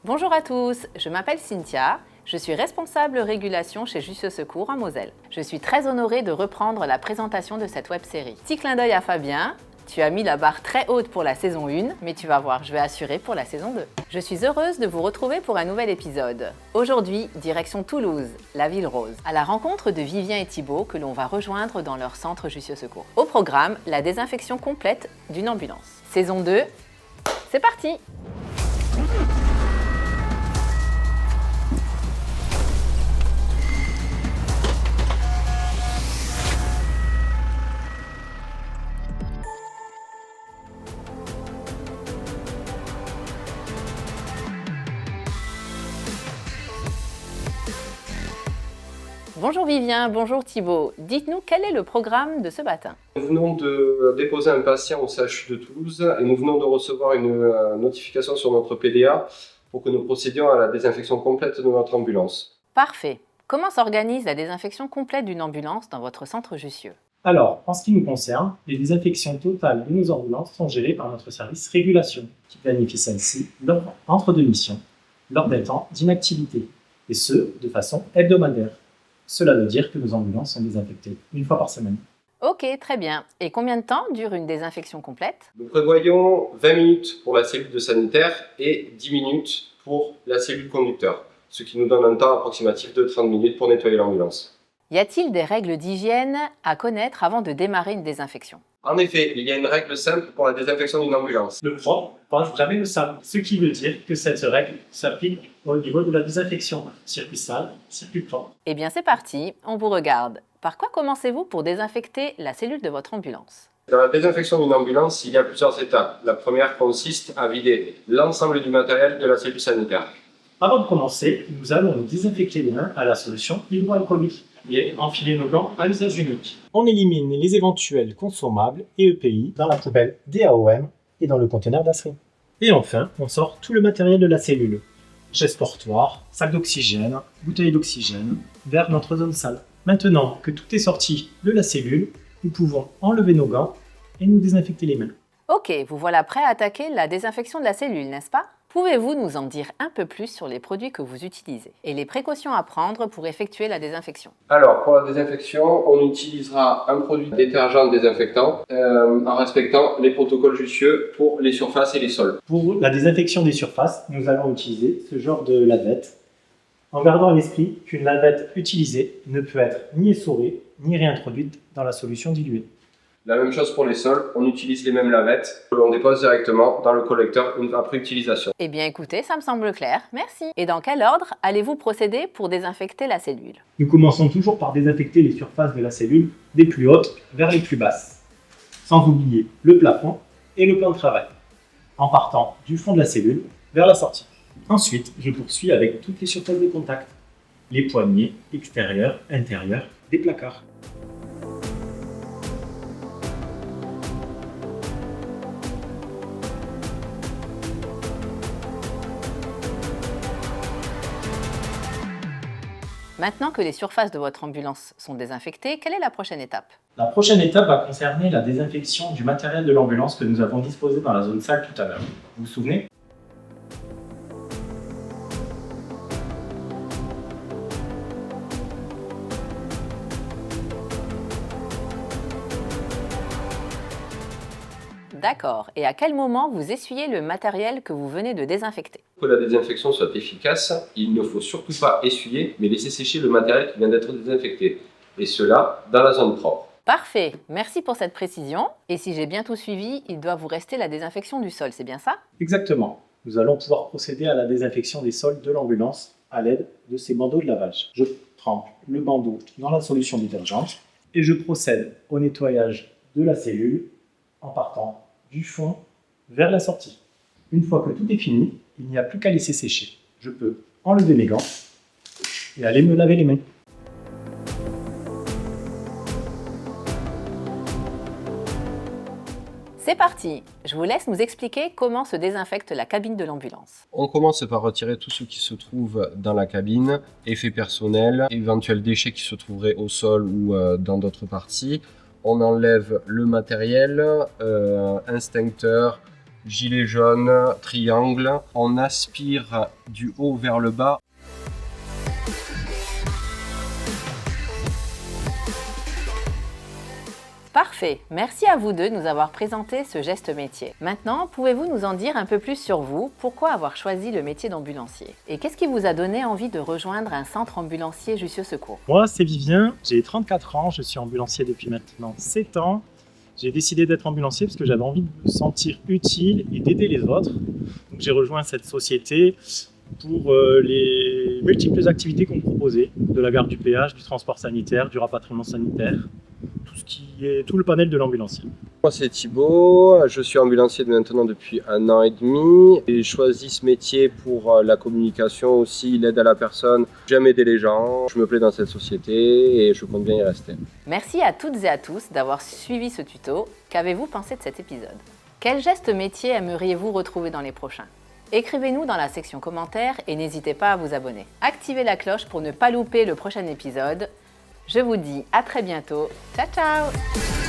Bonjour à tous, je m'appelle Cynthia, je suis responsable régulation chez Jussieu Secours en Moselle. Je suis très honorée de reprendre la présentation de cette web-série. Petit clin d'œil à Fabien, tu as mis la barre très haute pour la saison 1, mais tu vas voir, je vais assurer pour la saison 2. Je suis heureuse de vous retrouver pour un nouvel épisode. Aujourd'hui, direction Toulouse, la ville rose, à la rencontre de Vivien et Thibaut que l'on va rejoindre dans leur centre Jussieu Secours. Au programme, la désinfection complète d'une ambulance. Saison 2, c'est parti! Bonjour Vivien, bonjour Thibaut. Dites-nous quel est le programme de ce matin? Nous venons de déposer un patient au CHU de Toulouse et nous venons de recevoir une notification sur notre PDA pour que nous procédions à la désinfection complète de notre ambulance. Parfait. Comment s'organise la désinfection complète d'une ambulance dans votre centre Jussieu? Alors, en ce qui nous concerne, les désinfections totales de nos ambulances sont gérées par notre service régulation, qui planifie celle-ci entre deux missions, lors d'un temps d'inactivité, et ce, de façon hebdomadaire. Cela veut dire que nos ambulances sont désinfectées une fois par semaine. Ok, très bien. Et combien de temps dure une désinfection complète? Nous prévoyons 20 minutes pour la cellule de sanitaire et 10 minutes pour la cellule conducteur, ce qui nous donne un temps approximatif de 30 minutes pour nettoyer l'ambulance. Y a-t-il des règles d'hygiène à connaître avant de démarrer une désinfection? En effet, il y a une règle simple pour la désinfection d'une ambulance. Le propre passe jamais le sale, ce qui veut dire que cette règle s'applique au niveau de la désinfection. Circuit sale, circuit propre. Eh bien c'est parti, on vous regarde. Par quoi commencez-vous pour désinfecter la cellule de votre ambulance? Dans la désinfection d'une ambulance, il y a plusieurs étapes. La première consiste à vider l'ensemble du matériel de la cellule sanitaire. Avant de commencer, nous allons nous désinfecter les mains à la solution hydroalcoolique et enfiler nos gants à usage unique. On élimine les éventuels consommables et EPI dans la poubelle DAOM et dans le conteneur d'Asri. Et enfin, on sort tout le matériel de la cellule. Chaises portoirs, sac d'oxygène, bouteilles d'oxygène, vers notre zone sale. Maintenant que tout est sorti de la cellule, nous pouvons enlever nos gants et nous désinfecter les mains. Ok, vous voilà prêt à attaquer la désinfection de la cellule, n'est-ce pas? Pouvez-vous nous en dire un peu plus sur les produits que vous utilisez et les précautions à prendre pour effectuer la désinfection? Alors, pour la désinfection, on utilisera un produit détergent désinfectant en respectant les protocoles Jussieu pour les surfaces et les sols. Pour la désinfection des surfaces, nous allons utiliser ce genre de lavette, en gardant à l'esprit qu'une lavette utilisée ne peut être ni essorée ni réintroduite dans la solution diluée. La même chose pour les sols, on utilise les mêmes lavettes que l'on dépose directement dans le collecteur après utilisation. Eh bien écoutez, ça me semble clair, merci. Et dans quel ordre allez-vous procéder pour désinfecter la cellule? Nous commençons toujours par désinfecter les surfaces de la cellule des plus hautes vers les plus basses, sans oublier le plafond et le plan de travail, en partant du fond de la cellule vers la sortie. Ensuite, je poursuis avec toutes les surfaces de contact, les poignées extérieures, intérieures des placards. Maintenant que les surfaces de votre ambulance sont désinfectées, quelle est la prochaine étape? La prochaine étape va concerner la désinfection du matériel de l'ambulance que nous avons disposé dans la zone sale tout à l'heure. Vous vous souvenez? D'accord. Et à quel moment vous essuyez le matériel que vous venez de désinfecter? Pour que la désinfection soit efficace, il ne faut surtout pas essuyer, mais laisser sécher le matériel qui vient d'être désinfecté. Et cela dans la zone propre. Parfait, merci pour cette précision. Et si j'ai bien tout suivi, il doit vous rester la désinfection du sol, c'est bien ça? Exactement. Nous allons pouvoir procéder à la désinfection des sols de l'ambulance à l'aide de ces bandeaux de lavage. Je trempe le bandeau dans la solution détergente et je procède au nettoyage de la cellule en partant du fond vers la sortie. Une fois que tout est fini, il n'y a plus qu'à laisser sécher. Je peux enlever mes gants et aller me laver les mains. C'est parti. Je vous laisse nous expliquer comment se désinfecte la cabine de l'ambulance. On commence par retirer tout ce qui se trouve dans la cabine, effets personnels, éventuels déchets qui se trouveraient au sol ou dans d'autres parties. On enlève le matériel, instincteur, gilet jaune, triangle. On aspire du haut vers le bas. Parfait, merci à vous deux de nous avoir présenté ce geste métier. Maintenant, pouvez-vous nous en dire un peu plus sur vous? Pourquoi avoir choisi le métier d'ambulancier? Et qu'est-ce qui vous a donné envie de rejoindre un centre ambulancier Jussieu Secours? Moi, c'est Vivien, j'ai 34 ans, je suis ambulancier depuis maintenant 7 ans. J'ai décidé d'être ambulancier parce que j'avais envie de me sentir utile et d'aider les autres. Donc j'ai rejoint cette société pour les multiples activités qu'on me proposait, de la garde du péage, du transport sanitaire, du rapatriement sanitaire, tout le panel de l'ambulancier. Moi c'est Thibaut, je suis ambulancier maintenant depuis 1 an et demi. J'ai choisi ce métier pour la communication aussi, l'aide à la personne. J'aime aider les gens, je me plais dans cette société et je compte bien y rester. Merci à toutes et à tous d'avoir suivi ce tuto. Qu'avez-vous pensé de cet épisode? Quel geste métier aimeriez-vous retrouver dans les prochains? Écrivez-nous dans la section commentaires et n'hésitez pas à vous abonner. Activez la cloche pour ne pas louper le prochain épisode. Je vous dis à très bientôt. Ciao ciao!